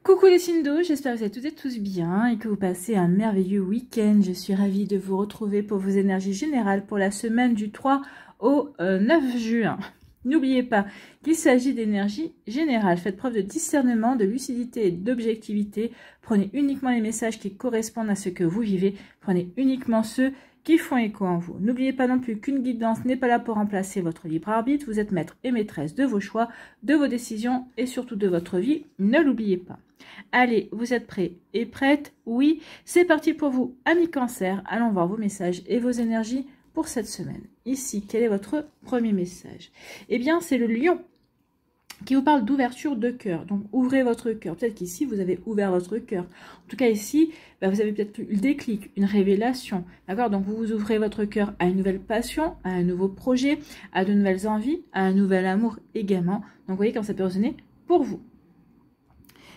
Coucou les signes d'eau, j'espère que vous êtes toutes et tous bien et que vous passez un merveilleux week-end. Je suis ravie de vous retrouver pour vos énergies générales pour la semaine du 3 au 9 juin. N'oubliez pas qu'il s'agit d'énergie générale. Faites preuve de discernement, de lucidité et d'objectivité. Prenez uniquement les messages qui correspondent à ce que vous vivez. Prenez uniquement ceux qui font écho en vous. N'oubliez pas non plus qu'une guidance n'est pas là pour remplacer votre libre arbitre. Vous êtes maître et maîtresse de vos choix, de vos décisions et surtout de votre vie. Ne l'oubliez pas. Allez, vous êtes prêts et prêtes? Oui, c'est parti pour vous, amis Cancer. Allons voir vos messages et vos énergies pour cette semaine. Ici, quel est votre premier message? Eh bien, c'est le lion qui vous parle d'ouverture de cœur. Donc, ouvrez votre cœur. Peut-être qu'ici, vous avez ouvert votre cœur. En tout cas, ici, vous avez peut-être eu le déclic, une révélation. D'accord? Donc, vous ouvrez votre cœur à une nouvelle passion, à un nouveau projet, à de nouvelles envies, à un nouvel amour également. Donc, vous voyez quand ça peut résonner pour vous.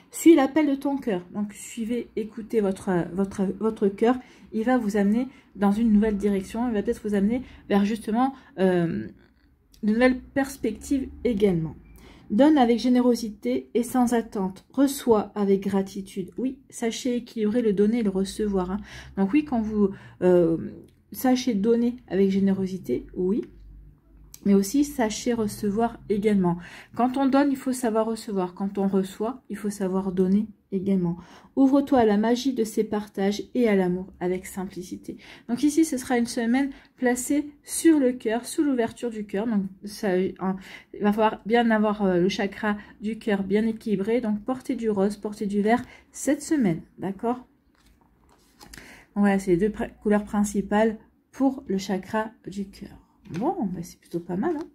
Suis l'appel de ton cœur. Donc, suivez, écoutez votre cœur. Il va vous amener dans une nouvelle direction. Il va peut-être vous amener vers justement de nouvelles perspectives également. Donne avec générosité et sans attente. Reçois avec gratitude. Oui, sachez équilibrer le donner et le recevoir. Hein. Donc oui, quand vous sachez donner avec générosité, oui. Mais aussi, sachez recevoir également. Quand on donne, il faut savoir recevoir. Quand on reçoit, il faut savoir donner également. Ouvre-toi à la magie de ces partages et à l'amour avec simplicité. Donc ici, ce sera une semaine placée sur le cœur, sous l'ouverture du cœur. Donc ça, il va falloir bien avoir le chakra du cœur bien équilibré. Donc portez du rose, portez du vert cette semaine. D'accord? Voilà, c'est les deux couleurs principales pour le chakra du cœur. Bon, ben c'est plutôt pas mal. Hein.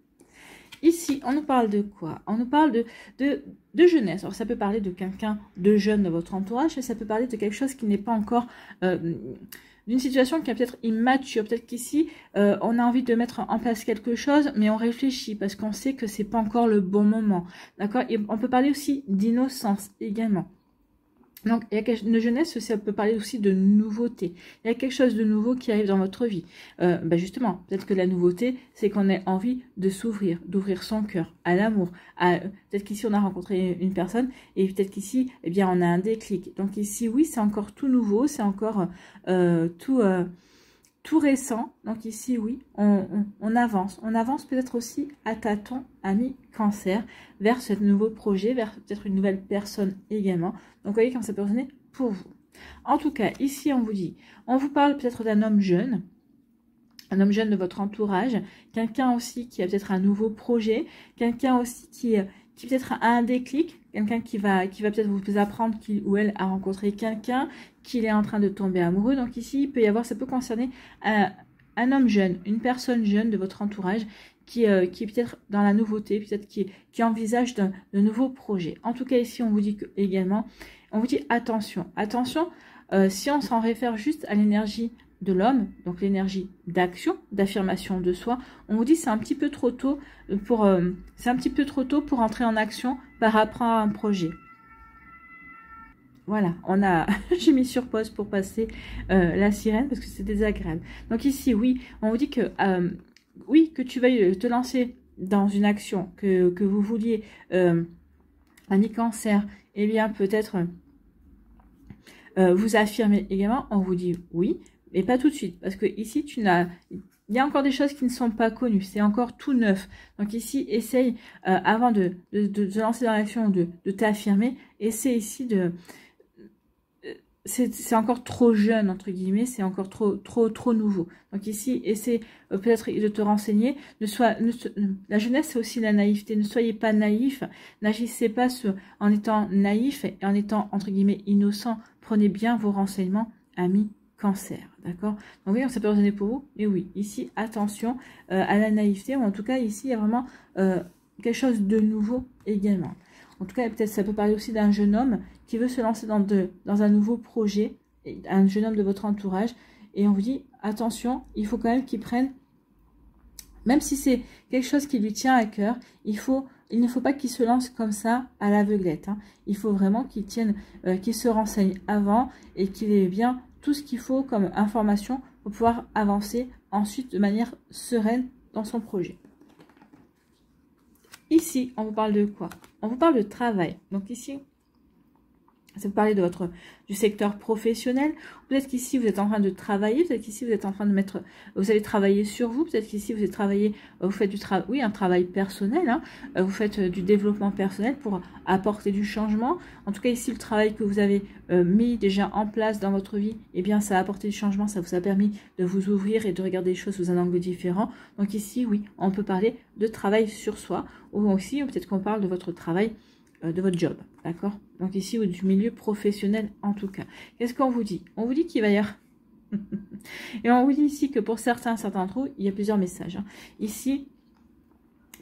Ici, on nous parle de quoi? On nous parle de jeunesse. Alors, ça peut parler de quelqu'un de jeune de votre entourage, et ça peut parler de quelque chose qui n'est pas encore... d'une situation qui est peut-être immature. Peut-être qu'ici, on a envie de mettre en place quelque chose, mais on réfléchit parce qu'on sait que c'est pas encore le bon moment. D'accord? Et on peut parler aussi d'innocence également. Donc, il y a une jeunesse, ça peut parler aussi de nouveauté. Il y a quelque chose de nouveau qui arrive dans votre vie. Justement, peut-être que la nouveauté, c'est qu'on ait envie de s'ouvrir, d'ouvrir son cœur à l'amour. Peut-être qu'ici, on a rencontré une personne et peut-être qu'ici, eh bien, on a un déclic. Donc ici, oui, c'est encore tout nouveau, c'est encore tout récent. Donc ici, oui, on avance. On avance peut-être aussi à tâtons, amis Cancer, vers ce nouveau projet, vers peut-être une nouvelle personne également. Donc, vous voyez quand ça peut résonner pour vous. En tout cas, ici, on vous parle peut-être d'un homme jeune. Un homme jeune de votre entourage. Quelqu'un aussi qui a peut-être un nouveau projet. Quelqu'un aussi qui peut-être a un déclic. Quelqu'un qui va peut-être vous apprendre qu'il ou elle a rencontré quelqu'un, qu'il est en train de tomber amoureux. Donc ici, il peut y avoir, ça peut concerner un homme jeune, une personne jeune de votre entourage qui est peut-être dans la nouveauté, peut-être qui envisage de nouveaux projets. En tout cas, ici, on vous dit également, on vous dit attention. Attention, si on s'en réfère juste à l'énergie de l'homme, donc l'énergie d'action, d'affirmation de soi, on vous dit c'est un petit peu trop tôt pour entrer en action par rapport à un projet. Voilà, j'ai mis sur pause pour passer la sirène parce que c'est désagréable. Donc ici, oui, on vous dit que oui, que tu veuilles te lancer dans une action que vous vouliez, un Cancer, eh bien peut-être vous affirmer également, on vous dit oui, mais pas tout de suite, parce que ici, il y a encore des choses qui ne sont pas connues, c'est encore tout neuf. Donc ici, essaye, avant de te lancer dans l'action, de t'affirmer, essaie ici de... C'est encore trop jeune, entre guillemets, c'est encore trop nouveau. Donc ici, essaie peut-être de te renseigner. La jeunesse, c'est aussi la naïveté. Ne soyez pas naïf, n'agissez pas en étant naïf et en étant, entre guillemets, innocent. Prenez bien vos renseignements, amis Cancer, d'accord? Donc oui, ça peut résonner pour vous, mais oui, ici, attention à la naïveté, ou en tout cas, ici, il y a vraiment quelque chose de nouveau également. En tout cas, peut-être ça peut parler aussi d'un jeune homme qui veut se lancer dans un nouveau projet, un jeune homme de votre entourage, et on vous dit, attention, il faut quand même qu'il prenne, même si c'est quelque chose qui lui tient à cœur, il ne faut pas qu'il se lance comme ça à l'aveuglette. Hein. Il faut vraiment qu'il se renseigne avant et qu'il ait bien tout ce qu'il faut comme information pour pouvoir avancer ensuite de manière sereine dans son projet. Ici, on vous parle de quoi? On vous parle de travail. Donc ici, Ça peut parler de du secteur professionnel. Peut-être qu'ici, vous êtes en train de travailler. Peut-être qu'ici, vous êtes en train de mettre... Vous allez travailler sur vous. Peut-être qu'ici, vous allez travailler... Vous faites un travail personnel. Hein. Vous faites du développement personnel pour apporter du changement. En tout cas, ici, le travail que vous avez mis déjà en place dans votre vie, eh bien, ça a apporté du changement. Ça vous a permis de vous ouvrir et de regarder les choses sous un angle différent. Donc ici, oui, on peut parler de travail sur soi. Ou aussi, peut-être qu'on parle de votre travail, de votre job, d'accord? Donc ici, ou du milieu professionnel en tout cas. Qu'est-ce qu'on vous dit? On vous dit qu'il va y avoir... Et on vous dit ici que pour certains d'entre vous, il y a plusieurs messages. Hein. Ici,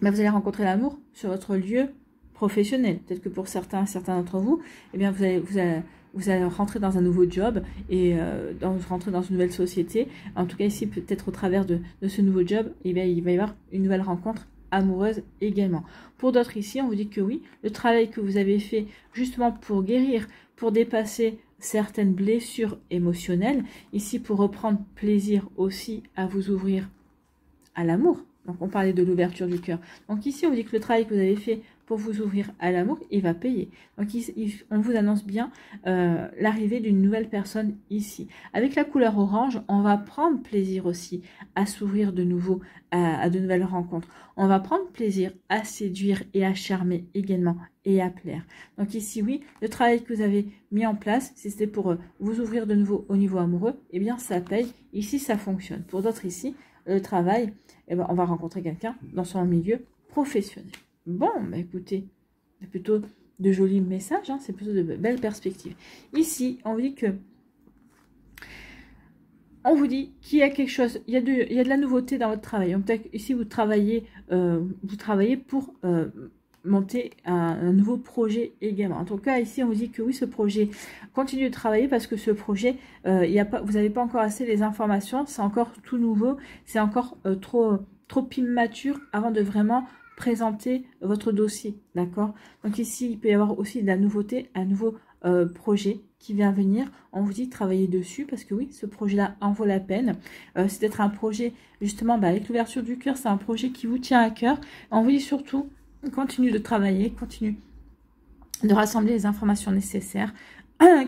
bah, vous allez rencontrer l'amour sur votre lieu professionnel. Peut-être que pour certains d'entre vous, eh bien, vous allez rentrer dans un nouveau job et rentrer dans une nouvelle société. En tout cas, ici, peut-être au travers de ce nouveau job, eh bien, il va y avoir une nouvelle rencontre amoureuse également. Pour d'autres ici, on vous dit que oui, le travail que vous avez fait justement pour guérir, pour dépasser certaines blessures émotionnelles, ici pour reprendre plaisir aussi à vous ouvrir à l'amour. Donc on parlait de l'ouverture du cœur. Donc ici, on vous dit que le travail que vous avez fait pour vous ouvrir à l'amour, il va payer. Donc on vous annonce bien l'arrivée d'une nouvelle personne ici. Avec la couleur orange, on va prendre plaisir aussi à s'ouvrir de nouveau à de nouvelles rencontres. On va prendre plaisir à séduire et à charmer également et à plaire. Donc ici, oui, le travail que vous avez mis en place, si c'était pour vous ouvrir de nouveau au niveau amoureux, eh bien ça paye. Ici, ça fonctionne. Pour d'autres ici, le travail, eh ben, on va rencontrer quelqu'un dans son milieu professionnel. Bon, bah écoutez, c'est plutôt de jolis messages, hein, c'est plutôt de belles perspectives. Ici, on vous dit que qu'il y a quelque chose, il y a de la nouveauté dans votre travail. Peut-être ici, vous travaillez pour monter un nouveau projet également. En tout cas, ici, on vous dit que oui, ce projet, continuez de travailler parce que ce projet, vous n'avez pas encore assez les informations, c'est encore tout nouveau, c'est encore trop immature avant de vraiment présenter votre dossier, d'accord? Donc ici, il peut y avoir aussi de la nouveauté, un nouveau projet qui vient venir. On vous dit de travailler dessus parce que oui, ce projet-là en vaut la peine. C'est d'être un projet, justement, avec l'ouverture du cœur, c'est un projet qui vous tient à cœur. On vous dit surtout, continue de travailler, continue de rassembler les informations nécessaires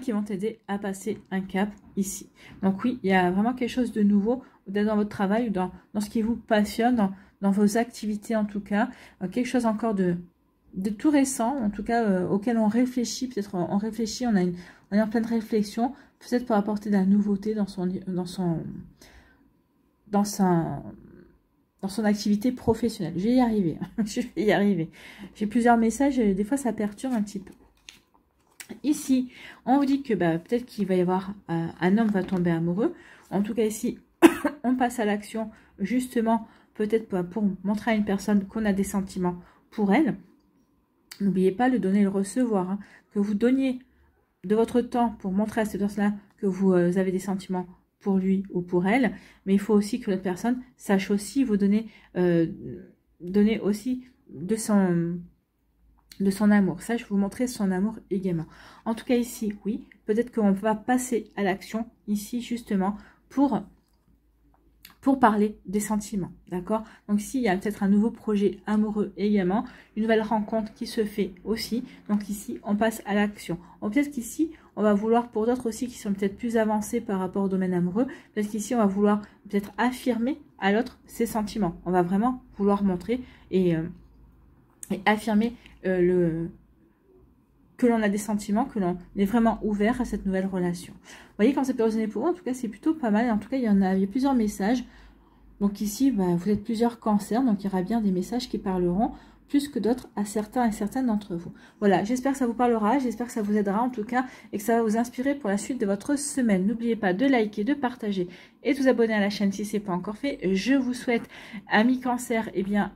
qui vont t'aider à passer un cap ici. Donc oui, il y a vraiment quelque chose de nouveau dans votre travail, ou dans ce qui vous passionne, dans vos activités en tout cas, quelque chose encore de tout récent, en tout cas auquel on réfléchit, peut-être on réfléchit, on est en pleine réflexion, peut-être pour apporter de la nouveauté dans son activité professionnelle. Je vais y arriver, je vais y arriver. J'ai plusieurs messages, et des fois ça perturbe un petit peu. Ici, on vous dit que peut-être qu'il va y avoir un homme va tomber amoureux. En tout cas ici, on passe à l'action justement, peut-être pour montrer à une personne qu'on a des sentiments pour elle. N'oubliez pas le donner et le recevoir. Hein. Que vous donniez de votre temps pour montrer à cette personne-là que vous avez des sentiments pour lui ou pour elle. Mais il faut aussi que l'autre personne sache aussi vous donner aussi de son amour. Sache vous montrer son amour également. En tout cas ici, oui, peut-être qu'on va passer à l'action ici justement pour parler des sentiments, d'accord? Donc ici, il y a peut-être un nouveau projet amoureux également, une nouvelle rencontre qui se fait aussi. Donc ici, on passe à l'action. Peut-être qu'ici, on va vouloir, pour d'autres aussi qui sont peut-être plus avancés par rapport au domaine amoureux, peut-être qu'ici, on va vouloir peut-être affirmer à l'autre ses sentiments. On va vraiment vouloir montrer et affirmer que l'on a des sentiments, que l'on est vraiment ouvert à cette nouvelle relation. Vous voyez, quand ça peut résonner pour vous, en tout cas, c'est plutôt pas mal. En tout cas, il y a plusieurs messages. Donc ici, vous êtes plusieurs cancers, donc il y aura bien des messages qui parleront plus que d'autres à certains et certaines d'entre vous. Voilà, j'espère que ça vous parlera, j'espère que ça vous aidera en tout cas, et que ça va vous inspirer pour la suite de votre semaine. N'oubliez pas de liker, de partager et de vous abonner à la chaîne si ce n'est pas encore fait. Je vous souhaite, amis cancer,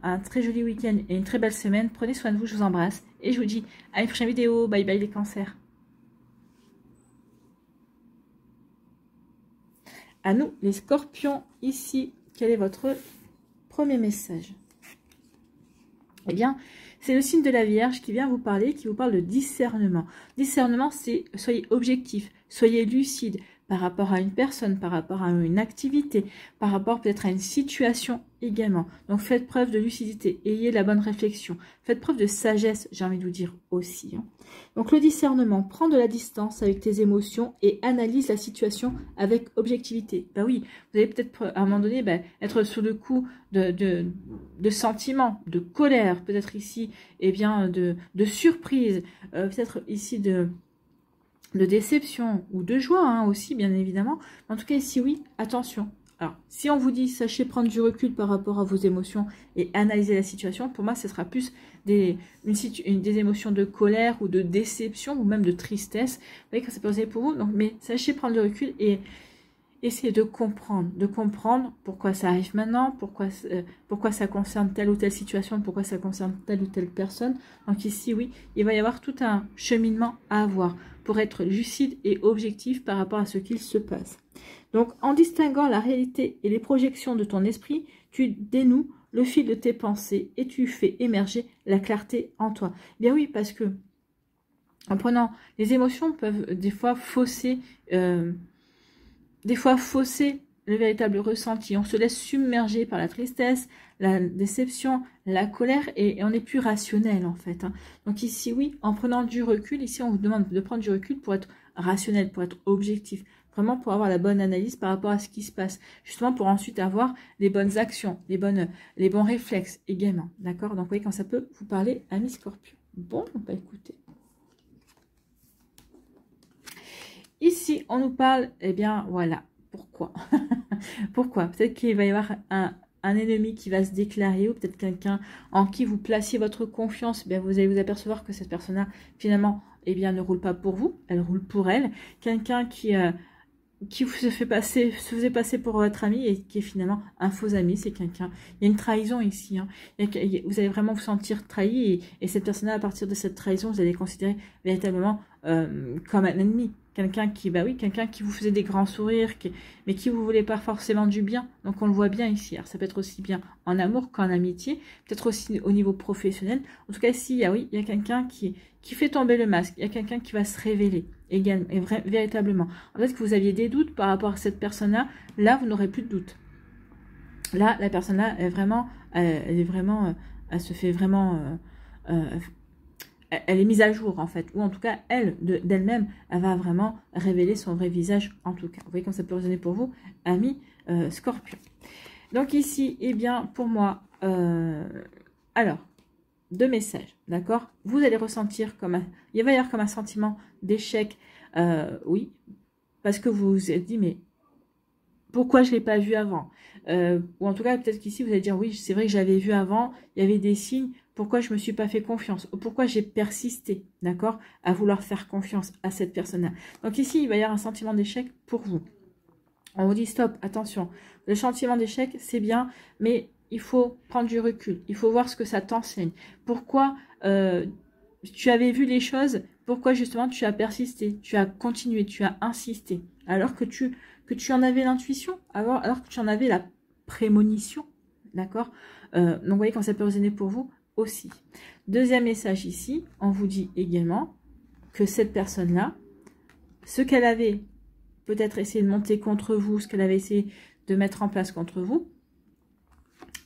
un très joli week-end et une très belle semaine. Prenez soin de vous, je vous embrasse, et je vous dis à une prochaine vidéo. Bye bye les cancers. À nous, les scorpions, ici, quel est votre premier message? Eh bien, c'est le signe de la Vierge qui vient vous parler, qui vous parle de discernement. Discernement, c'est soyez objectif, soyez lucide, par rapport à une personne, par rapport à une activité, par rapport peut-être à une situation également. Donc faites preuve de lucidité, ayez la bonne réflexion, faites preuve de sagesse, j'ai envie de vous dire aussi. Hein. Donc le discernement, prends de la distance avec tes émotions et analyse la situation avec objectivité. Bah oui, vous allez peut-être à un moment donné être sous le coup de sentiments, de colère, peut-être ici, eh bien, de surprise, peut-être ici de déception ou de joie hein, aussi, bien évidemment. En tout cas, ici, oui, attention. Alors, si on vous dit, sachez prendre du recul par rapport à vos émotions et analyser la situation, pour moi, ce sera plus des émotions de colère ou de déception ou même de tristesse. Vous voyez que ça peut être pour vous. Donc, mais sachez prendre du recul et essayez de comprendre pourquoi ça arrive maintenant, pourquoi ça concerne telle ou telle situation, pourquoi ça concerne telle ou telle personne. Donc ici, oui, il va y avoir tout un cheminement à avoir pour être lucide et objectif par rapport à ce qu'il se passe. Donc, en distinguant la réalité et les projections de ton esprit, tu dénoues le fil de tes pensées et tu fais émerger la clarté en toi. Eh bien oui, parce que en prenant les émotions peuvent des fois fausser le véritable ressenti. On se laisse submerger par la tristesse, la déception, la colère et on n'est plus rationnel en fait. Hein. Donc ici, oui, en prenant du recul, ici on vous demande de prendre du recul pour être rationnel, pour être objectif. Vraiment pour avoir la bonne analyse par rapport à ce qui se passe. Justement pour ensuite avoir les bonnes actions, les bons réflexes également. D'accord? Donc vous voyez quand ça peut vous parler, amis Scorpion. Bon, bah écoutez. Ici, on nous parle, eh bien, voilà. Pourquoi? Pourquoi? Peut-être qu'il va y avoir un ennemi qui va se déclarer ou peut-être quelqu'un en qui vous placiez votre confiance. Eh bien, vous allez vous apercevoir que cette personne-là, finalement, eh bien, ne roule pas pour vous. Elle roule pour elle. Quelqu'un qui vous faisait passer pour votre ami et qui est finalement un faux ami, c'est quelqu'un. Il y a une trahison ici. Hein. Vous allez vraiment vous sentir trahi et cette personne-là, à partir de cette trahison, vous allez considérer véritablement comme un ennemi. Quelqu'un qui, bah oui, quelqu'un qui vous faisait des grands sourires, mais qui vous voulait pas forcément du bien. Donc on le voit bien ici. Alors ça peut être aussi bien en amour qu'en amitié, peut-être aussi au niveau professionnel. En tout cas, ici, il y a quelqu'un qui fait tomber le masque. Il y a quelqu'un qui va se révéler également et véritablement. Peut-être que vous aviez des doutes par rapport à cette personne-là. Là, vous n'aurez plus de doutes. Là, la personne-là est vraiment, elle se fait vraiment. Elle est mise à jour en fait, ou en tout cas elle, d'elle-même, elle va vraiment révéler son vrai visage en tout cas. Vous voyez comme ça peut résonner pour vous, amis Scorpion. Donc ici, eh bien pour moi, alors, deux messages, d'accord? Vous allez ressentir il va y avoir comme un sentiment d'échec, oui, parce que vous vous êtes dit, mais pourquoi je ne l'ai pas vu avant? Ou en tout cas, peut-être qu'ici, vous allez dire, oui, c'est vrai que j'avais vu avant, il y avait des signes, pourquoi je ne me suis pas fait confiance? Ou pourquoi j'ai persisté, d'accord, à vouloir faire confiance à cette personne-là. Donc ici, il va y avoir un sentiment d'échec pour vous. On vous dit, stop, attention, le sentiment d'échec, c'est bien, mais il faut prendre du recul, il faut voir ce que ça t'enseigne. Pourquoi tu avais vu les choses, pourquoi justement tu as persisté, tu as continué, tu as insisté, alors que tu en avais l'intuition, alors que tu en avais la prémonition, d'accord? Donc vous voyez quand ça peut résonner pour vous aussi. Deuxième message ici, on vous dit également que cette personne-là, ce qu'elle avait peut-être essayé de monter contre vous, ce qu'elle avait essayé de mettre en place contre vous,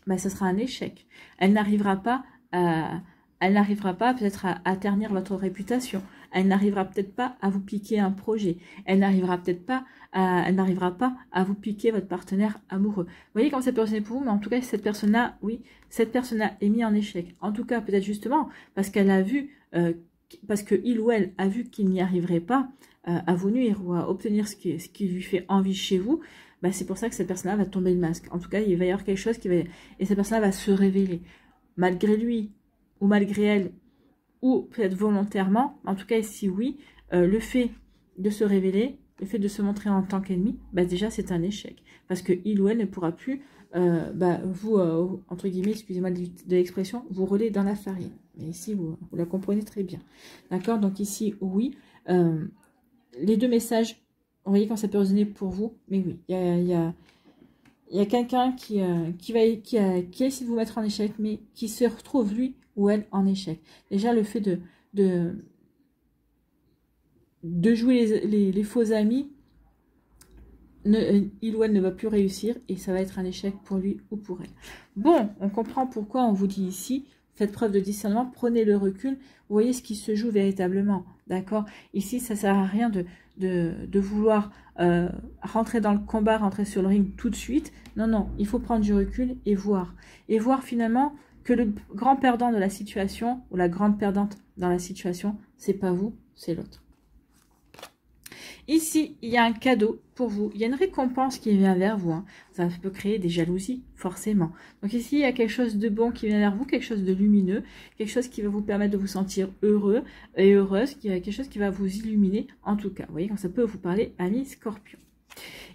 ben, ce sera un échec. Elle n'arrivera pas peut-être à ternir votre réputation. Elle n'arrivera peut-être pas à vous piquer un projet. Elle n'arrivera pas à vous piquer votre partenaire amoureux. Vous voyez comment ça peut résonner pour vous, mais en tout cas, cette personne-là, oui, cette personne-là est mise en échec. En tout cas, peut-être justement parce qu'elle a vu, parce que il ou elle a vu qu'il n'y arriverait pas à vous nuire ou à obtenir ce qui lui fait envie chez vous. Bah, c'est pour ça que cette personne-là va tomber le masque. En tout cas, il va y avoir quelque chose et cette personne-là va se révéler. Malgré lui ou malgré elle, ou peut-être volontairement, en tout cas ici oui, le fait de se révéler, le fait de se montrer en tant qu'ennemi, bah, déjà c'est un échec. Parce que il ou elle ne pourra plus vous, entre guillemets, excusez-moi de l'expression, vous rouler dans la farine. Mais ici, vous la comprenez très bien. D'accord? Donc ici, oui, les deux messages, vous voyez quand ça peut résonner pour vous, mais oui, il y a quelqu'un qui a essayé de vous mettre en échec, mais qui se retrouve, lui ou elle, en échec. Déjà, le fait de jouer les faux amis, il ou elle ne va plus réussir et ça va être un échec pour lui ou pour elle. Bon, on comprend pourquoi on vous dit ici, faites preuve de discernement, prenez le recul, vous voyez ce qui se joue véritablement, d'accord? Ici, ça ne sert à rien de vouloir rentrer dans le combat, rentrer sur le ring tout de suite. Non, non, il faut prendre du recul et voir. Et voir finalement que le grand perdant de la situation, ou la grande perdante dans la situation, c'est pas vous, c'est l'autre. Ici, il y a un cadeau pour vous. Il y a une récompense qui vient vers vous. Hein. Ça peut créer des jalousies, forcément. Donc ici, il y a quelque chose de bon qui vient vers vous, quelque chose de lumineux, quelque chose qui va vous permettre de vous sentir heureux et heureuse, quelque chose qui va vous illuminer, en tout cas. Vous voyez, quand ça peut vous parler, amis Scorpion.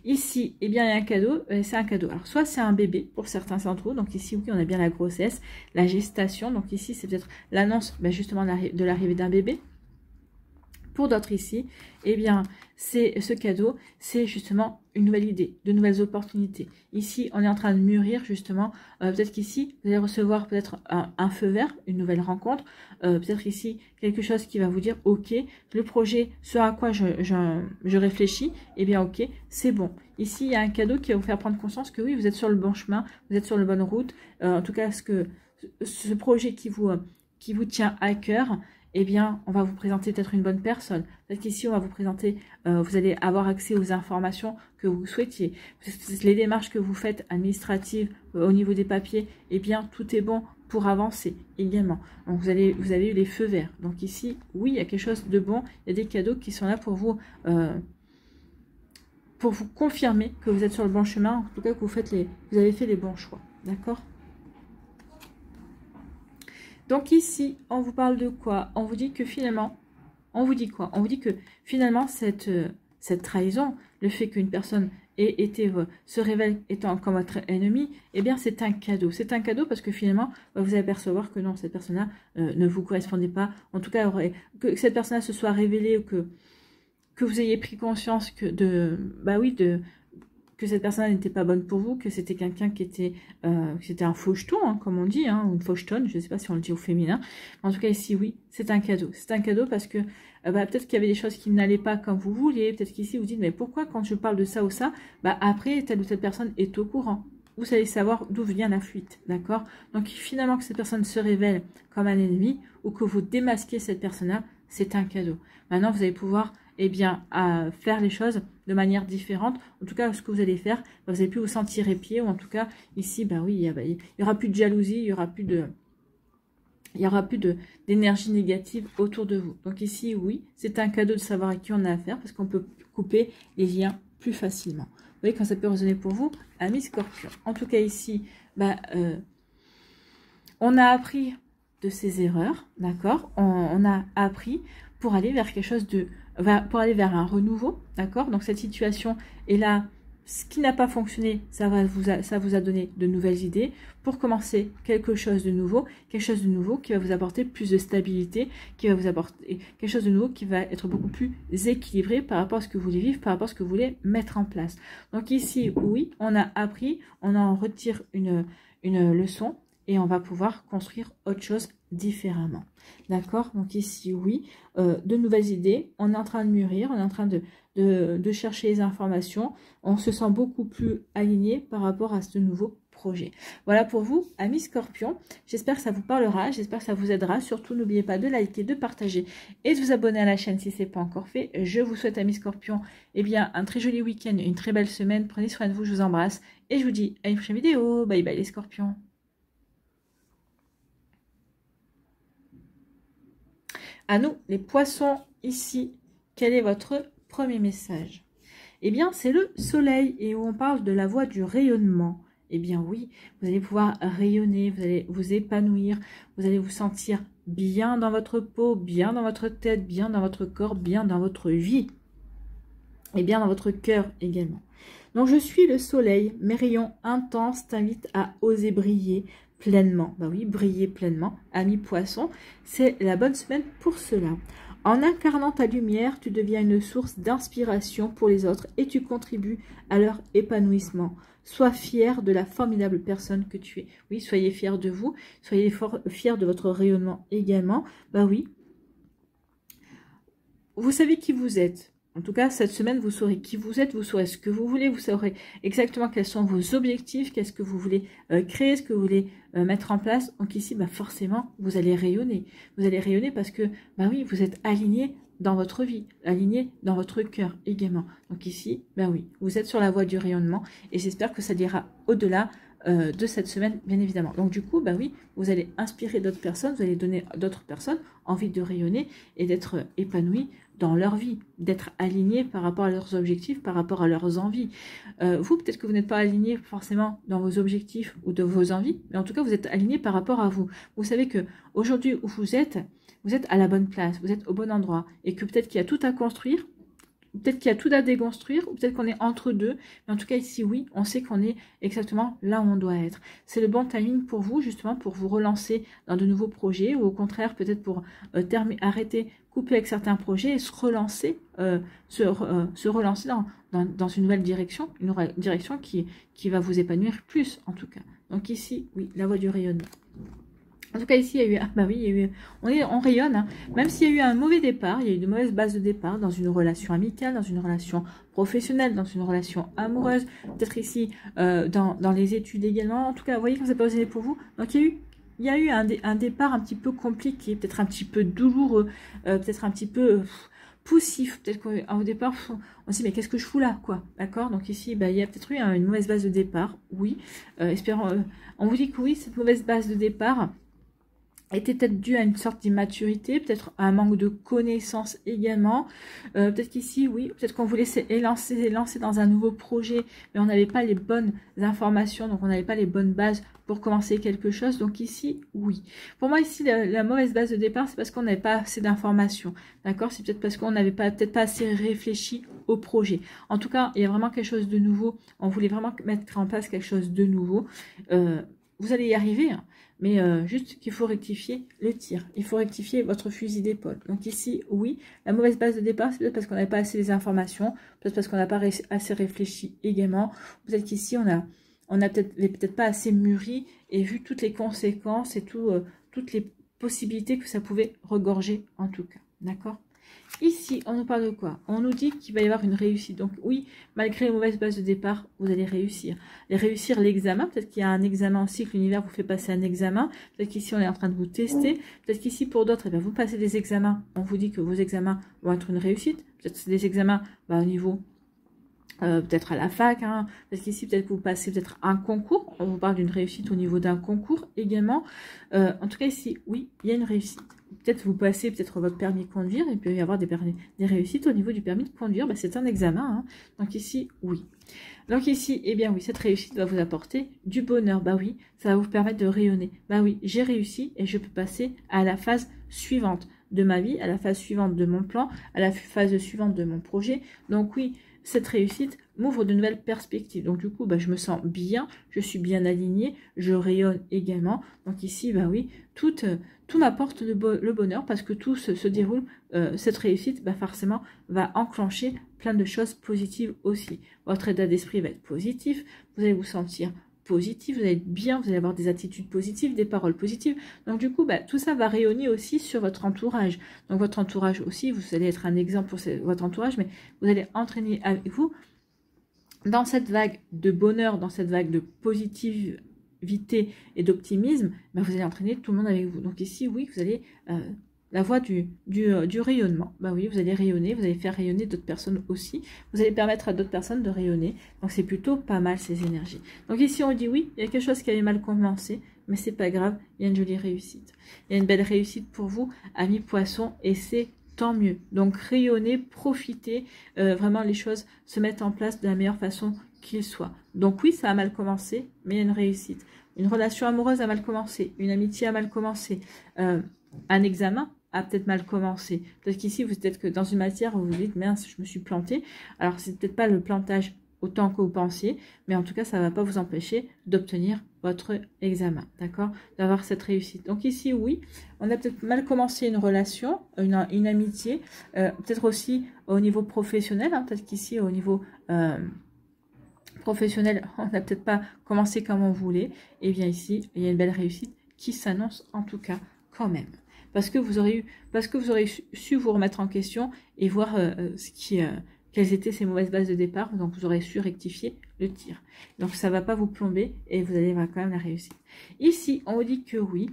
Ici, eh bien, il y a un cadeau, c'est un cadeau. Alors, soit c'est un bébé, pour certains d'entre vous. Donc ici, oui, on a bien la grossesse, la gestation. Donc ici, c'est peut-être l'annonce justement de l'arrivée d'un bébé. Pour d'autres ici, eh bien, c'est ce cadeau, c'est justement une nouvelle idée, de nouvelles opportunités. Ici, on est en train de mûrir justement. Peut-être qu'ici, vous allez recevoir peut-être un feu vert, une nouvelle rencontre. Peut-être ici, quelque chose qui va vous dire, ok, le projet, ce à quoi je réfléchis, eh bien, ok, c'est bon. Ici, il y a un cadeau qui va vous faire prendre conscience que oui, vous êtes sur le bon chemin, vous êtes sur la bonne route. En tout cas, ce projet qui vous tient à cœur, eh bien, on va vous présenter peut-être une bonne personne. Peut-être qu'ici, on va vous présenter, vous allez avoir accès aux informations que vous souhaitiez. Les démarches que vous faites administratives au niveau des papiers, eh bien, tout est bon pour avancer également. Donc, vous avez eu les feux verts. Donc ici, oui, il y a quelque chose de bon. Il y a des cadeaux qui sont là pour vous confirmer que vous êtes sur le bon chemin. En tout cas, que vous avez fait les bons choix. D'accord ? Donc ici, on vous parle de quoi? On vous dit que finalement, on vous dit quoi? On vous dit que finalement, cette trahison, le fait qu'une personne se révèle étant comme votre ennemi, eh bien c'est un cadeau. C'est un cadeau parce que finalement, vous allez apercevoir que non, cette personne-là ne vous correspondait pas. En tout cas, que cette personne-là se soit révélée ou que vous ayez pris conscience que cette personne n'était pas bonne pour vous, que c'était quelqu'un qui était un faucheton, hein, comme on dit, hein, ou une fauchetonne, je ne sais pas si on le dit au féminin. En tout cas, ici, oui, c'est un cadeau. C'est un cadeau parce que peut-être qu'il y avait des choses qui n'allaient pas comme vous vouliez. Peut-être qu'ici, vous dites, mais pourquoi quand je parle de ça ou ça, après, telle ou telle personne est au courant. Vous allez savoir d'où vient la fuite, d'accord? Donc, finalement, que cette personne se révèle comme un ennemi ou que vous démasquez cette personne-là, c'est un cadeau. Maintenant, vous allez pouvoir faire les choses de manière différente. En tout cas, ce que vous allez faire, vous allez plus vous sentir épié, ou en tout cas, ici, oui, il y aura plus de jalousie, il y aura plus d'énergie négative autour de vous. Donc ici, oui, c'est un cadeau de savoir à qui on a affaire, parce qu'on peut couper les liens plus facilement. Vous voyez quand ça peut résonner pour vous, amis Scorpion. En tout cas, ici, on a appris de ses erreurs, d'accord? On a appris pour aller vers quelque chose pour aller vers un renouveau, d'accord? Donc cette situation est là, ce qui n'a pas fonctionné, ça vous a donné de nouvelles idées pour commencer quelque chose de nouveau qui va vous apporter plus de stabilité, qui va vous apporter quelque chose de nouveau qui va être beaucoup plus équilibré par rapport à ce que vous voulez vivre, par rapport à ce que vous voulez mettre en place. Donc ici, oui, on a appris, on en retire une leçon et on va pouvoir construire autre chose différemment. D'accord? Donc ici, oui, de nouvelles idées, on est en train de mûrir, on est en train de chercher les informations, on se sent beaucoup plus aligné par rapport à ce nouveau projet. Voilà pour vous, amis Scorpion. J'espère que ça vous parlera, j'espère que ça vous aidera. Surtout, n'oubliez pas de liker, de partager et de vous abonner à la chaîne si ce n'est pas encore fait. Je vous souhaite, amis Scorpion, un très joli week-end, une très belle semaine. Prenez soin de vous, je vous embrasse et je vous dis à une prochaine vidéo. Bye bye les Scorpions. À nous, les poissons, ici, quel est votre premier message? Eh bien, c'est le soleil et où on parle de la voie du rayonnement. Eh bien oui, vous allez pouvoir rayonner, vous allez vous épanouir, vous allez vous sentir bien dans votre peau, bien dans votre tête, bien dans votre corps, bien dans votre vie. Et bien dans votre cœur également. Donc je suis le soleil, mes rayons intenses t'invitent à oser briller pleinement. Oui, briller pleinement, ami poisson, c'est la bonne semaine pour cela. En incarnant ta lumière, tu deviens une source d'inspiration pour les autres et tu contribues à leur épanouissement. Sois fier de la formidable personne que tu es. Oui, soyez fiers de vous, soyez fiers de votre rayonnement également. Oui, vous savez qui vous êtes. En tout cas, cette semaine, vous saurez qui vous êtes, vous saurez ce que vous voulez, vous saurez exactement quels sont vos objectifs, qu'est-ce que vous voulez créer, ce que vous voulez mettre en place. Donc ici, bah forcément, vous allez rayonner. Vous allez rayonner parce que, bah oui, vous êtes aligné dans votre vie, aligné dans votre cœur également. Donc ici, bah oui, vous êtes sur la voie du rayonnement et j'espère que ça ira au-delà de cette semaine, bien évidemment. Donc du coup, bah oui, vous allez inspirer d'autres personnes, vous allez donner à d'autres personnes envie de rayonner et d'être épanouies dans leur vie, d'être alignés par rapport à leurs objectifs, par rapport à leurs envies. Vous, peut-être que vous n'êtes pas aligné forcément dans vos objectifs ou de vos envies, mais en tout cas, vous êtes aligné par rapport à vous. Vous savez que aujourd'hui où vous êtes à la bonne place, vous êtes au bon endroit, et que peut-être qu'il y a tout à construire, peut-être qu'il y a tout à déconstruire, ou peut-être qu'on est entre deux, mais en tout cas ici, oui, on sait qu'on est exactement là où on doit être. C'est le bon timing pour vous, justement, pour vous relancer dans de nouveaux projets, ou au contraire, peut-être pour arrêter, couper avec certains projets et se relancer, se relancer dans une nouvelle direction, une direction qui va vous épanouir plus, en tout cas. Donc ici, oui, la voie du rayonnement. En tout cas, ici, il y a eu, bah oui, il y a eu, on rayonne, hein. Même s'il y a eu un mauvais départ, il y a eu de mauvaises bases de départ dans une relation amicale, dans une relation professionnelle, dans une relation amoureuse, peut-être ici, dans les études également. En tout cas, vous voyez que c'est pas osé pour vous. Donc, il y a eu un départ un petit peu compliqué, peut-être un petit peu douloureux, peut-être un petit peu poussif. Peut-être qu'au départ, on se dit, mais qu'est-ce que je fous là, quoi, d'accord? Donc ici, bah, il y a peut-être eu une mauvaise base de départ, oui. Espérons, on vous dit que oui, cette mauvaise base de départ était peut-être dû à une sorte d'immaturité, peut-être à un manque de connaissances également. Peut-être qu'ici, oui, peut-être qu'on voulait lancer dans un nouveau projet, mais on n'avait pas les bonnes informations, donc on n'avait pas les bonnes bases pour commencer quelque chose. Donc ici, oui. Pour moi, ici, la mauvaise base de départ, c'est parce qu'on n'avait pas assez d'informations. D'accord? C'est peut-être parce qu'on n'avait peut-être pas assez réfléchi au projet. En tout cas, il y a vraiment quelque chose de nouveau. On voulait vraiment mettre en place quelque chose de nouveau. Vous allez y arriver, hein. Mais juste qu'il faut rectifier le tir. Il faut rectifier votre fusil d'épaule. Donc ici, oui, la mauvaise base de départ, c'est peut-être parce qu'on n'avait pas assez les informations, peut-être parce qu'on n'a pas assez réfléchi également. Peut-être qu'ici, on a peut-être pas assez mûri et vu toutes les conséquences et toutes les possibilités que ça pouvait regorger en tout cas. D'accord? Ici, on nous parle de quoi? On nous dit qu'il va y avoir une réussite. Donc oui, malgré les mauvaises bases de départ, vous allez réussir. Et réussir l'examen, peut-être qu'il y a un examen aussi, que l'univers vous fait passer un examen. Peut-être qu'ici, on est en train de vous tester. Peut-être qu'ici, pour d'autres, vous passez des examens. On vous dit que vos examens vont être une réussite. Peut-être que c'est des examens au niveau... peut-être à la fac, hein, parce qu'ici peut-être que vous passez peut-être un concours, on vous parle d'une réussite au niveau d'un concours également. En tout cas ici, oui, il y a une réussite. Peut-être vous passez peut-être votre permis de conduire, il peut y avoir des réussites au niveau du permis de conduire, bah, c'est un examen, hein. Donc ici, oui. Donc ici, eh bien oui, cette réussite va vous apporter du bonheur, bah oui, ça va vous permettre de rayonner. Bah oui, j'ai réussi et je peux passer à la phase suivante de ma vie, à la phase suivante de mon plan, à la phase suivante de mon projet. Donc oui, cette réussite m'ouvre de nouvelles perspectives. Donc du coup, bah, je me sens bien, je suis bien alignée, je rayonne également. Donc ici, bah oui, tout m'apporte le bonheur parce que tout se déroule, cette réussite, bah, forcément, va enclencher plein de choses positives aussi. Votre état d'esprit va être positif, vous allez vous sentir positif, vous allez être bien, vous allez avoir des attitudes positives, des paroles positives. Donc du coup, bah, tout ça va rayonner aussi sur votre entourage. Donc votre entourage aussi, vous allez être un exemple pour votre entourage, mais vous allez entraîner avec vous dans cette vague de bonheur, dans cette vague de positivité et d'optimisme, bah, vous allez entraîner tout le monde avec vous. Donc ici, oui, vous allez... la voie du rayonnement. Bah oui, vous allez rayonner, vous allez faire rayonner d'autres personnes aussi. Vous allez permettre à d'autres personnes de rayonner. Donc c'est plutôt pas mal ces énergies. Donc ici on dit oui, il y a quelque chose qui avait mal commencé, mais c'est pas grave, il y a une jolie réussite. Il y a une belle réussite pour vous, amis poissons, et c'est tant mieux. Donc rayonnez, profitez, vraiment les choses se mettent en place de la meilleure façon qu'il soit. Donc oui, ça a mal commencé, mais il y a une réussite. Une relation amoureuse a mal commencé, une amitié a mal commencé, un examen a peut-être mal commencé. Peut-être qu'ici, peut-être que dans une matière, vous vous dites, mince, je me suis planté. Alors, c'est peut-être pas le plantage autant que vous pensiez, mais en tout cas, ça ne va pas vous empêcher d'obtenir votre examen, d'accord? D'avoir cette réussite. Donc ici, oui, on a peut-être mal commencé une relation, une amitié, peut-être aussi au niveau professionnel, hein, peut-être qu'ici, au niveau... professionnel, on n'a peut-être pas commencé comme on voulait. Et bien ici, il y a une belle réussite qui s'annonce en tout cas quand même. parce que vous aurez su vous remettre en question et voir quelles étaient ces mauvaises bases de départ. Donc, vous aurez su rectifier le tir. Donc, ça ne va pas vous plomber et vous allez quand même la réussir. Ici, on vous dit que oui.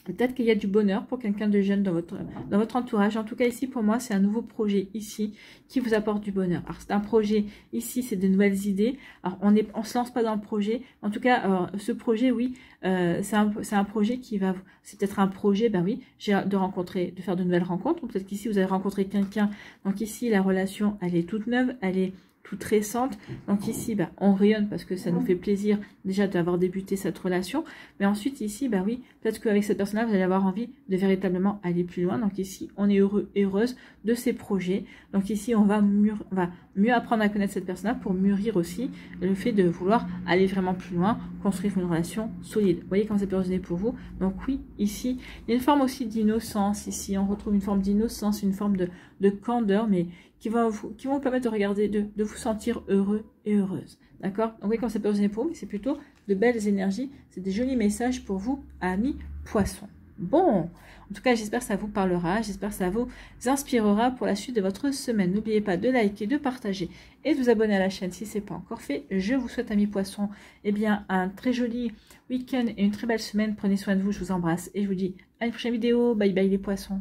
Peut-être qu'il y a du bonheur pour quelqu'un de jeune dans votre entourage. En tout cas, ici, pour moi, c'est un nouveau projet ici qui vous apporte du bonheur. Alors, c'est un projet, ici, c'est de nouvelles idées. Alors, on se lance pas dans le projet. En tout cas, ce projet, oui, c'est un projet qui va... C'est peut-être un projet, ben oui, j'ai hâte de faire de nouvelles rencontres. Peut-être qu'ici, vous avez rencontré quelqu'un. Donc ici, la relation, elle est toute neuve, elle est toute récente. Donc ici, bah, on rayonne parce que ça nous fait plaisir déjà d'avoir débuté cette relation. Mais ensuite, ici, bah oui, peut-être qu'avec cette personne-là, vous allez avoir envie de véritablement aller plus loin. Donc ici, on est heureux et heureuse de ces projets. Donc ici, on va mieux apprendre à connaître cette personne-là pour mûrir aussi le fait de vouloir aller vraiment plus loin, construire une relation solide. Vous voyez comment ça peut résonner pour vous. Donc oui, ici, il y a une forme aussi d'innocence. Ici, on retrouve une forme d'innocence, une forme de candeur, mais qui vont vous permettre de regarder, de vous sentir heureux et heureuse. D'accord? Donc, oui, comme ça peut résonner pour vous, mais c'est plutôt de belles énergies. C'est des jolis messages pour vous, amis poissons. Bon, en tout cas, j'espère que ça vous parlera. J'espère que ça vous inspirera pour la suite de votre semaine. N'oubliez pas de liker, de partager et de vous abonner à la chaîne si ce n'est pas encore fait. Je vous souhaite, amis poissons, eh bien, un très joli week-end et une très belle semaine. Prenez soin de vous, je vous embrasse et je vous dis à une prochaine vidéo. Bye bye les poissons.